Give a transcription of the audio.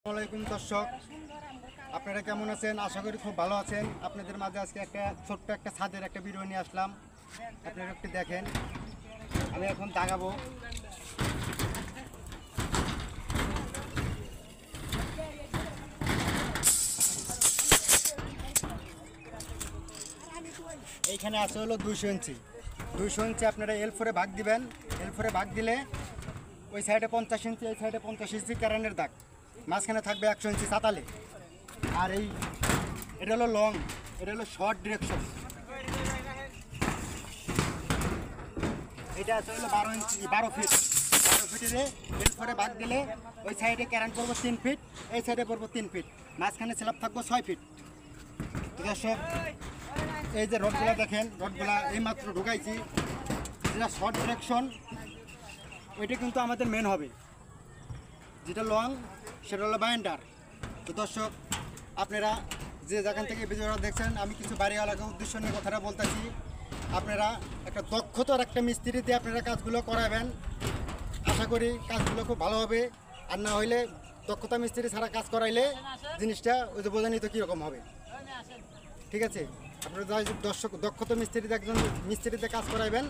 আসসালামাইকুম দর্শক, আপনারা কেমন আছেন? আশা করি খুব ভালো আছেন। আপনাদের মাঝে আজকে একটা ছোট্ট একটা ছাদের একটা ভিডিও নিয়ে আসলাম। আপনারা একটু দেখেন, আমি এখন দাগাবো। এইখানে আছে হলো 200 ইঞ্চি। 200 ইঞ্চি আপনারা L4-এ ভাগ দিবেন। L4-এ ভাগ দিলে ওই সাইডে 50 ইঞ্চি, এই সাইডে 50 ইঞ্চি ক্যারানের দাগ, মাঝখানে থাকবে 100 ইঞ্চি চাতালে। আর এটা হলো লং, এটা হলো শর্ট ডিরেকশন। এটা আছে হলো 12 ইঞ্চি, 12 ফিট। 12 ফিটের L4-এ ভাগ দিলে ওই সাইডে ক্যারান পড়বো 3 ফিট, এই সাইডে পড়বো 3 ফিট, মাঝখানে স্ল্যাব থাকবো 6 ফিট। তো দর্শক, এই যে রডগুলা দেখেন, রডগুলা এইমাত্র ঢুকাইছি। যেটা শর্ট ডিরেকশন ওইটা কিন্তু আমাদের মেন হবে, যেটা লং সেটা হলো বাইন্ডার। তো দর্শক, আপনারা যে যেখান থেকে ভিডিওটা দেখছেন, আমি কিছু বাড়িওয়ালাকে উদ্দেশ্য নিয়ে কথাটা বলতেছি। আপনারা একটা দক্ষতার একটা মিস্ত্রি দিয়ে আপনারা কাজগুলো করাবেন। আশা করি কাজগুলো খুব ভালো হবে। আর না হইলে দক্ষতা মিস্ত্রি ছাড়া কাজ করাইলে জিনিসটা ওই যে বোঝানি তো কীরকম হবে। ঠিক আছে, আপনারা দর্শক দক্ষতা মিস্ত্রিতে একজন মিস্ত্রিতে কাজ করাইবেন,